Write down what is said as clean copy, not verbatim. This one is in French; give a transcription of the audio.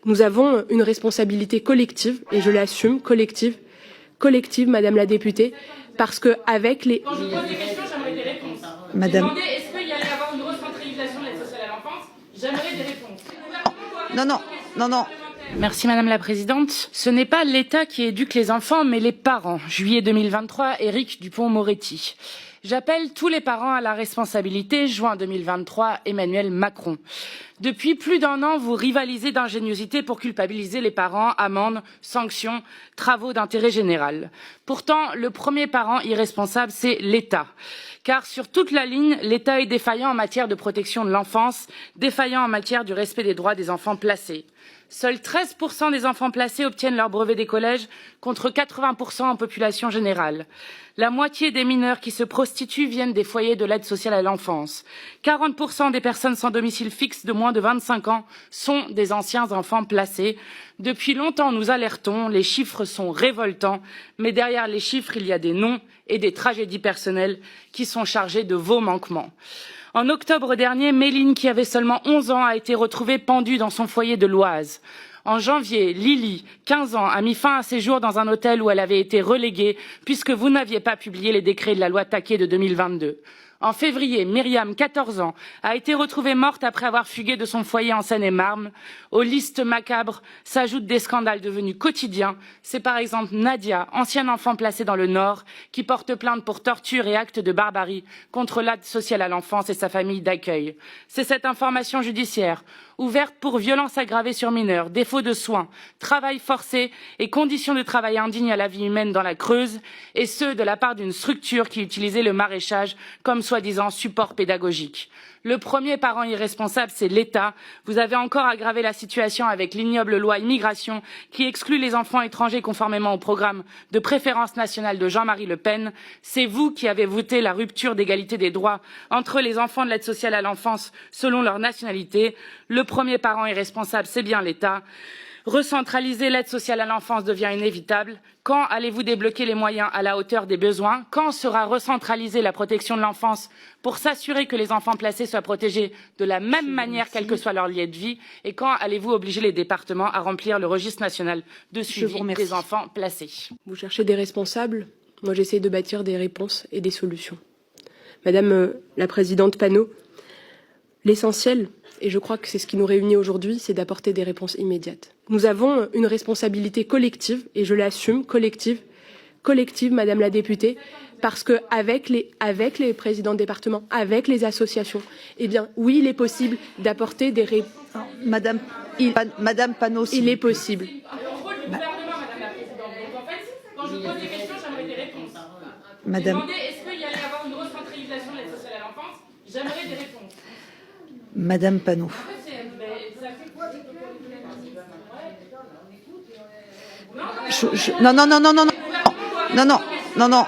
Nous avons une responsabilité collective, et je l'assume, collective, Madame la députée, parce que avec les... Quand je pose des questions, j'aimerais des réponses. Madame... J'ai demandé est-ce qu'il y allait avoir une recentralisation de l'aide sociale à l'enfance. J'aimerais des réponses. Non. Merci Madame la Présidente. Ce n'est pas l'État qui éduque les enfants, mais les parents. Juillet 2023, Éric Dupond-Moretti. J'appelle tous les parents à la responsabilité. Juin 2023, Emmanuel Macron. Depuis plus d'un an, vous rivalisez d'ingéniosité pour culpabiliser les parents, amendes, sanctions, travaux d'intérêt général. Pourtant, le premier parent irresponsable, c'est l'État. Car sur toute la ligne, l'État est défaillant en matière de protection de l'enfance, défaillant en matière du respect des droits des enfants placés. Seuls 13% des enfants placés obtiennent leur brevet des collèges, contre 80% en population générale. La moitié des mineurs qui se prostituent viennent des foyers de l'aide sociale à l'enfance. 40% des personnes sans domicile fixe de moins de 25 ans sont des anciens enfants placés. Depuis longtemps, nous alertons, les chiffres sont révoltants, mais derrière les chiffres, il y a des noms et des tragédies personnelles qui sont chargées de vos manquements. En octobre dernier, Méline, qui avait seulement 11 ans, a été retrouvée pendue dans son foyer de l'Oise. En janvier, Lily, 15 ans, a mis fin à ses jours dans un hôtel où elle avait été reléguée puisque vous n'aviez pas publié les décrets de la loi Taquet de 2022. En février, Myriam, 14 ans, a été retrouvée morte après avoir fugué de son foyer en Seine-et-Marne. Aux listes macabres s'ajoutent des scandales devenus quotidiens. C'est par exemple Nadia, ancienne enfant placée dans le Nord, qui porte plainte pour torture et actes de barbarie contre l'aide sociale à l'enfance et sa famille d'accueil. C'est cette information judiciaire, ouverte pour violences aggravées sur mineurs, défaut de soins, travail forcé et conditions de travail indignes à la vie humaine dans la Creuse, et ce, de la part d'une structure qui utilisait le maraîchage comme soi-disant support pédagogique. Le premier parent irresponsable, c'est l'État. Vous avez encore aggravé la situation avec l'ignoble loi immigration qui exclut les enfants étrangers conformément au programme de préférence nationale de Jean-Marie Le Pen. C'est vous qui avez voté la rupture d'égalité des droits entre les enfants de l'aide sociale à l'enfance selon leur nationalité. Le premier parent irresponsable, c'est bien l'État. Recentraliser l'aide sociale à l'enfance devient inévitable. Quand allez-vous débloquer les moyens à la hauteur des besoins? Quand sera recentralisée la protection de l'enfance pour s'assurer que les enfants placés soient protégés de la même manière quel que soit leur lieu de vie? Et quand allez-vous obliger les départements à remplir le registre national de suivi des enfants placés? Vous cherchez des responsables? Moi, j'essaie de bâtir des réponses et des solutions. Madame la Présidente Panot, l'essentiel, et je crois que c'est ce qui nous réunit aujourd'hui, c'est d'apporter des réponses immédiates. Nous avons une responsabilité collective, et je l'assume, collective, Madame la députée, parce que avec les présidents de département, avec les associations, eh bien, oui, il est possible d'apporter des réponses. Madame Panot, il est possible. Quand je pose des questions, j'aimerais des réponses. Madame... J'ai demandé est-ce qu'il y allait avoir une recentralisation de l'aide sociale à l'enfance. J'aimerais des réponses. Madame Panot. Non.